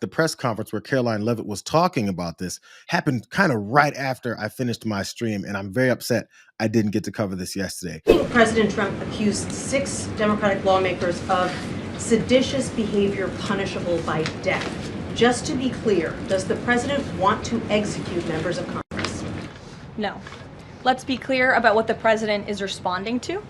the press conference where Karoline Leavitt was talking about this happened kind of right after I finished my stream, and I'm very upset I didn't get to cover this yesterday. President Trump accused 6 Democratic lawmakers of seditious behavior punishable by death. Just to be clear, does the president want to execute members of Congress? No. Let's be clear about what the president is responding to,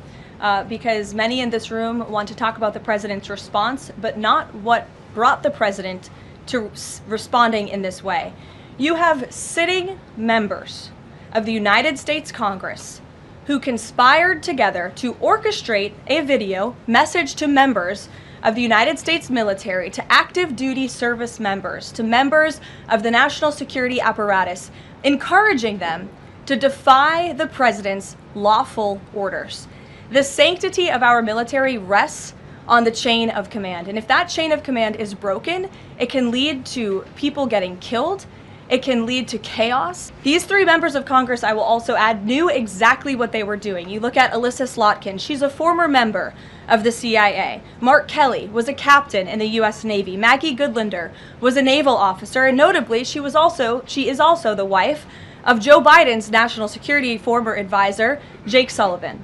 because many in this room want to talk about the president's response, but not what brought the president to responding in this way. You have sitting members of the United States Congress who conspired together to orchestrate a video message to members of the United States military, to active duty service members, to members of the national security apparatus, encouraging them to defy the president's lawful orders. The sanctity of our military rests on the chain of command. And if that chain of command is broken, it can lead to people getting killed. It can lead to chaos. These 3 members of Congress, I will also add, knew exactly what they were doing. You look at Alyssa Slotkin. She's a former member of the CIA. Mark Kelly was a captain in the U.S. Navy. Maggie Goodlander was a naval officer, and notably, she is also the wife of Joe Biden's national security former advisor, Jake Sullivan.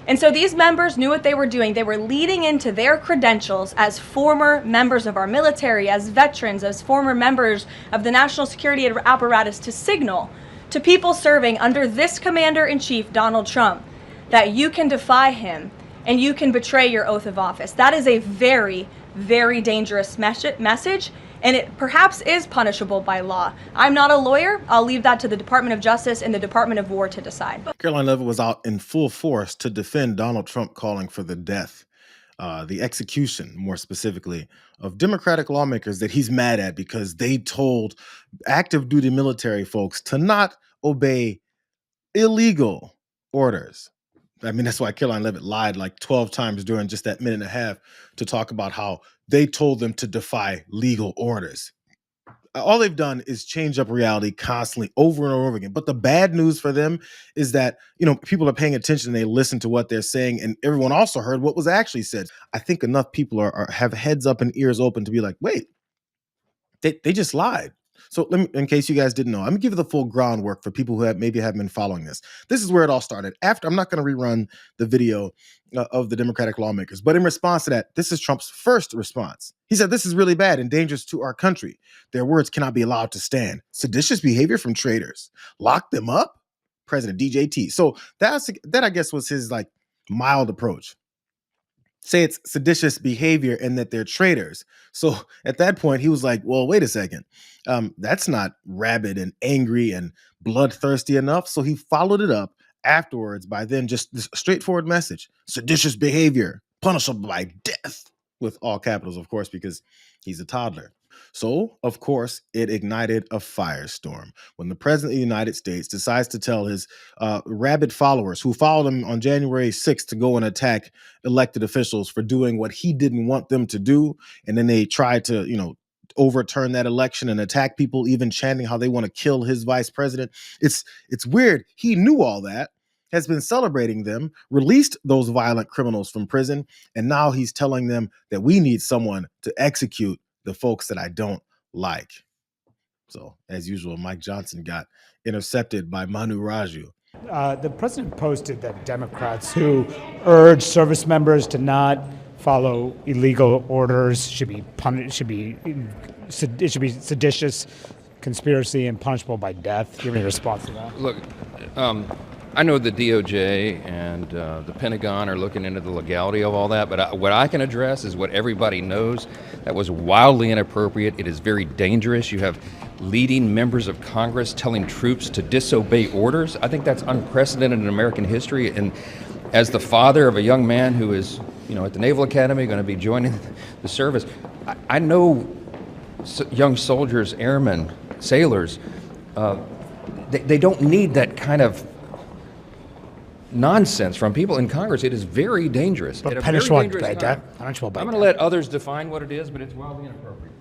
And so these members knew what they were doing. They were leading into their credentials as former members of our military, as veterans, as former members of the national security apparatus to signal to people serving under this commander-in-chief, Donald Trump, that you can defy him and you can betray your oath of office. That is a very, very dangerous message, and it perhaps is punishable by law. I'm not a lawyer. I'll leave that to the Department of Justice and the Department of War to decide. Karoline Leavitt was out in full force to defend Donald Trump calling for the death, the execution, more specifically, of Democratic lawmakers that he's mad at because they told active duty military folks to not obey illegal orders. I mean, that's why Karoline Leavitt lied like 12 times during just that minute and a half to talk about how they told them to defy legal orders. All they've done is change up reality constantly over and over again. But the bad news for them is that, people are paying attention and they listen to what they're saying, and everyone also heard what was actually said. I think enough people have heads up and ears open to be like, wait, they just lied. So let me, in case you guys didn't know, I'm gonna give you the full groundwork for people who maybe haven't been following this. This is where it all started. I'm not gonna rerun the video of the Democratic lawmakers, but in response to that, this is Trump's first response. He said, "This is really bad and dangerous to our country. Their words cannot be allowed to stand. Seditious behavior from traitors. Lock them up." President DJT. So that I guess was his mild approach. Say it's seditious behavior and that they're traitors. So at that point, he was like, well, wait a second. That's not rabid and angry and bloodthirsty enough. So he followed it up afterwards by then just this straightforward message: seditious behavior, punishable by death, with all capitals, of course, because he's a toddler. So, of course, it ignited a firestorm when the president of the United States decides to tell his rabid followers who followed him on January 6th to go and attack elected officials for doing what he didn't want them to do. And then they tried to, overturn that election and attack people, even chanting how they want to kill his vice president. It's weird. He knew all that, has been celebrating them, released those violent criminals from prison, and now he's telling them that we need someone to execute the folks that I don't like. So, as usual, Mike Johnson got intercepted by Manu Raju. The president posted that Democrats who urge service members to not follow illegal orders should be punished. It should be seditious, conspiracy, and punishable by death. Give me a response to that. Look, I know the DOJ and the Pentagon are looking into the legality of all that, but what I can address is what everybody knows. That was wildly inappropriate. It is very dangerous. You have leading members of Congress telling troops to disobey orders. I think that's unprecedented in American history. And as the father of a young man who is, at the Naval Academy, going to be joining the service, I know young soldiers, airmen, sailors, they don't need that kind of nonsense from people in Congress. It is very dangerous. But punishable by death. I'm going to let others define what it is, but it's wildly inappropriate.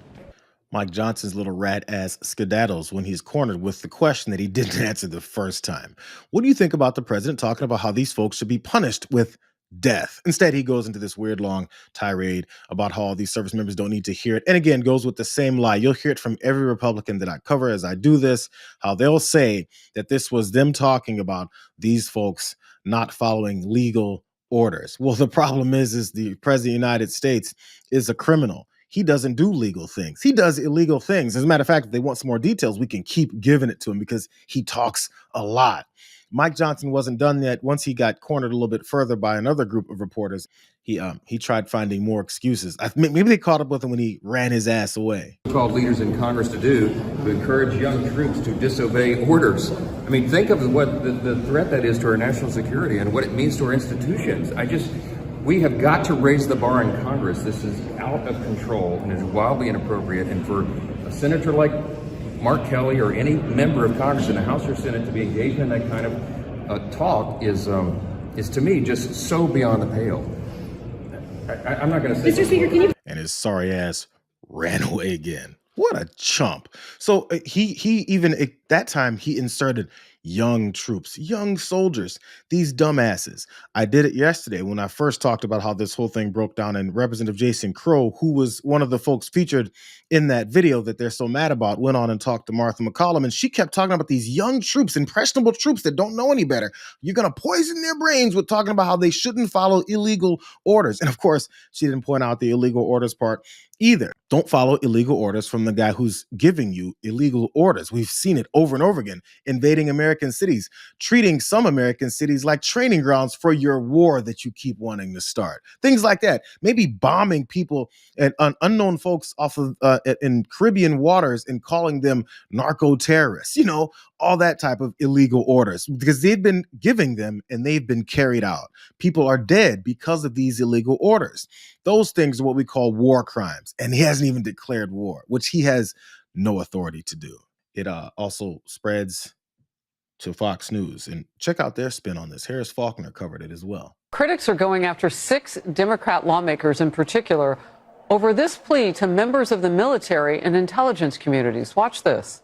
Mike Johnson's little rat ass skedaddles when he's cornered with the question that he didn't answer the first time. What do you think about the president talking about how these folks should be punished with death. Instead, he goes into this weird long tirade about how all these service members don't need to hear it. And again, goes with the same lie. You'll hear it from every Republican that I cover as I do this, how they'll say that this was them talking about these folks not following legal orders. Well, the problem is the president of the United States is a criminal. He doesn't do legal things. He does illegal things. As a matter of fact, if they want some more details, we can keep giving it to him because he talks a lot. Mike Johnson wasn't done yet. Once he got cornered a little bit further by another group of reporters, he tried finding more excuses. Maybe they caught up with him when he ran his ass away. Called leaders in Congress to do to encourage young troops to disobey orders. I mean, think of what the threat that is to our national security and what it means to our institutions. We have got to raise the bar in Congress. This is out of control and is wildly inappropriate. And for a senator like Mark Kelly or any member of Congress in the House or Senate to be engaged in that kind of talk is to me just so beyond the pale. I'm not going to say. Mr. Speaker, can you? And his sorry ass ran away again. What a chump. So he even at that time he inserted young troops, young soldiers, these dumbasses. I did it yesterday when I first talked about how this whole thing broke down, and Representative Jason Crow, who was one of the folks featured in that video that they're so mad about, went on and talked to Martha McCollum, and she kept talking about these young troops, impressionable troops that don't know any better. You're going to poison their brains with talking about how they shouldn't follow illegal orders. And of course, she didn't point out the illegal orders part either. Don't follow illegal orders from the guy who's giving you illegal orders. We've seen it over and over again, invading American cities, treating some American cities like training grounds for your war that you keep wanting to start. Things like that. Maybe bombing people and unknown folks off of in Caribbean waters and calling them narco terrorists, all that type of illegal orders, because they've been giving them and they've been carried out. People are dead because of these illegal orders. Those things are what we call war crimes. And he hasn't even declared war, which he has no authority to do. It also spreads to Fox News. And check out their spin on this. Harris Faulkner covered it as well. Critics are going after 6 Democrat lawmakers in particular over this plea to members of the military and intelligence communities. Watch this.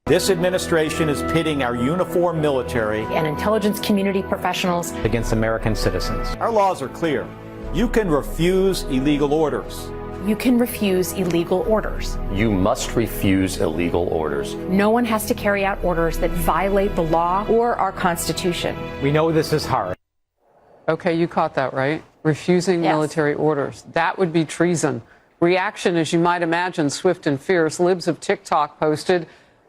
This administration is pitting our uniformed military and intelligence community professionals against American citizens. Our laws are clear. You can refuse illegal orders. You can refuse illegal orders. You must refuse illegal orders. No one has to carry out orders that violate the law or our Constitution. We know this is hard. Okay, you caught that, right? Refusing military orders. That would be treason. Reaction, as you might imagine, swift and fierce. Libs of TikTok posted,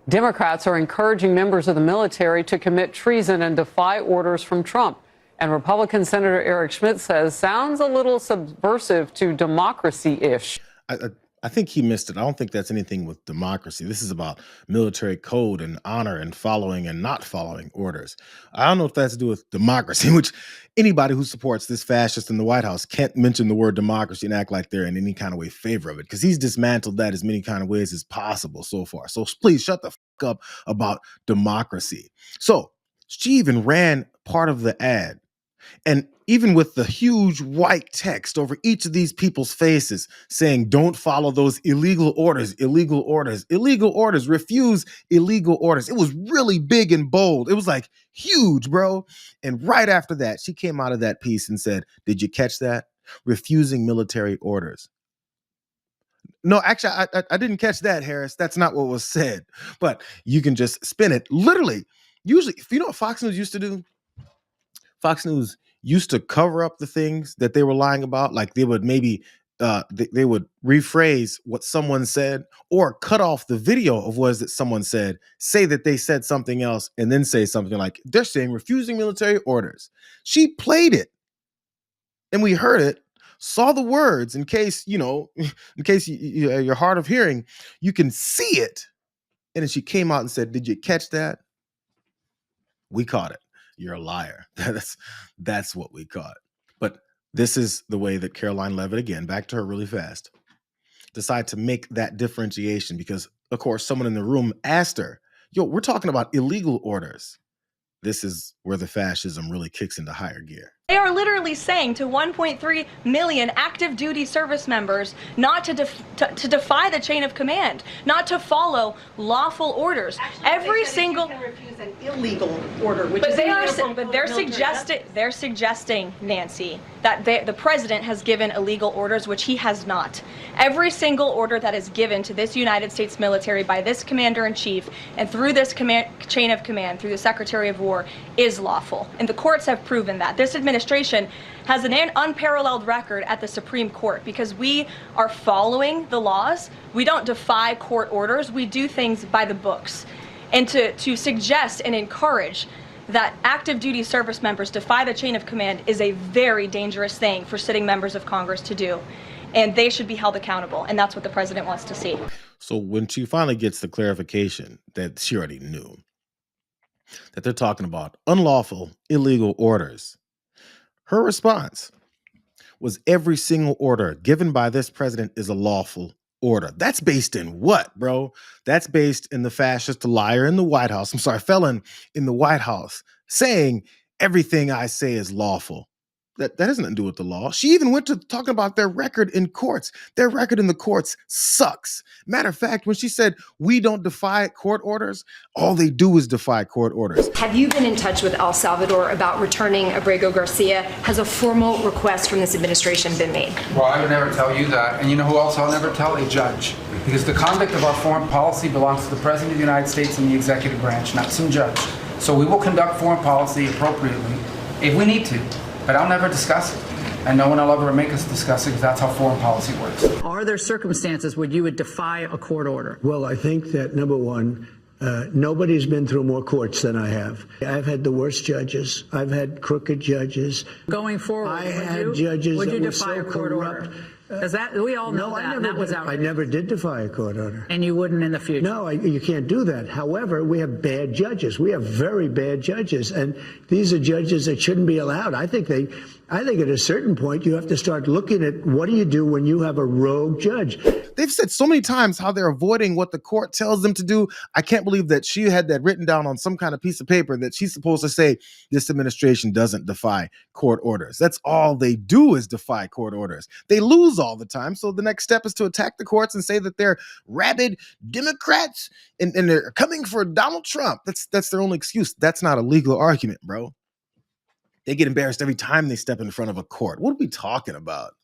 Democrats are encouraging members of the military to commit treason and defy orders from Trump. And Republican Senator Eric Schmidt says, sounds a little subversive to democracy-ish. I think he missed it. I don't think that's anything with democracy. This is about military code and honor and following and not following orders. I don't know if that's to do with democracy, which anybody who supports this fascist in the White House can't mention the word democracy and act like they're in any kind of way favor of it, because he's dismantled that as many kind of ways as possible so far. So please shut the fuck up about democracy. So she even ran part of the ad. And even with the huge white text over each of these people's faces saying, don't follow those illegal orders, illegal orders, illegal orders, refuse illegal orders. It was really big and bold. It was like huge, bro. And right after that, she came out of that piece and said, did you catch that? Refusing military orders. No, actually, I didn't catch that, Harris. That's not what was said. But you can just spin it. Literally, usually, if you know what Fox News used to do? Fox News used to cover up the things that they were lying about. Like they would maybe they would rephrase what someone said or cut off the video of what that someone said, say that they said something else, and then say something like, they're saying refusing military orders. She played it and we heard it, saw the words in case, you're hard of hearing, you can see it. And then she came out and said, did you catch that? We caught it. You're a liar. That's what we caught. But this is the way that Karoline Leavitt, again, back to her really fast, decided to make that differentiation because, of course, someone in the room asked her, we're talking about illegal orders. This is where the fascism really kicks into higher gear. They are literally saying to 1.3 million active duty service members not to defy the chain of command, not to follow lawful orders. Actually, Every they said single you can refuse an illegal order, which but is they are illegal but they're military suggesting, Nancy, that the president has given illegal orders, which he has not. Every single order that is given to this United States military by this commander-in-chief and through this chain of command, through the Secretary of War, is lawful. And the courts have proven that. This administration has an unparalleled record at the Supreme Court because we are following the laws. We don't defy court orders. We do things by the books. And to suggest and encourage that active duty service members defy the chain of command is a very dangerous thing for sitting members of Congress to do. And they should be held accountable. And that's what the president wants to see. So when she finally gets the clarification that she already knew, that they're talking about unlawful, illegal orders, her response was every single order given by this president is a lawful order. That's based in what, bro? That's based in the fascist liar in the White House. I'm sorry, felon in the White House saying everything I say is lawful. That has nothing to do with the law. She even went to talking about their record in courts. Their record in the courts sucks. Matter of fact, when she said we don't defy court orders, all they do is defy court orders. Have you been in touch with El Salvador about returning Abrego Garcia? Has a formal request from this administration been made? Well, I would never tell you that. And you know who else I'll never tell? A judge. Because the conduct of our foreign policy belongs to the President of the United States and the executive branch, not some judge. So we will conduct foreign policy appropriately if we need to. But I'll never discuss it. And no one will ever make us discuss it because that's how foreign policy works. Are there circumstances where you would defy a court order? Well, I think that, number one, nobody's been through more courts than I have. I've had the worst judges. I've had crooked judges. Going forward, I had judges would that you were defy so a court corrupt. order? Because that we all know that was outrageous. I never did defy a court order. And you wouldn't in the future? No, you can't do that. However, we have bad judges. We have very bad judges. And these are judges that shouldn't be allowed. I think at a certain point, you have to start looking at what do you do when you have a rogue judge. They've said so many times how they're avoiding what the court tells them to do. I can't believe that she had that written down on some kind of piece of paper that she's supposed to say this administration doesn't defy court orders. That's all they do is defy court orders. They lose all the time. So the next step is to attack the courts and say that they're rabid Democrats and they're coming for Donald Trump. That's their only excuse. That's not a legal argument, bro. They get embarrassed every time they step in front of a court. What are we talking about?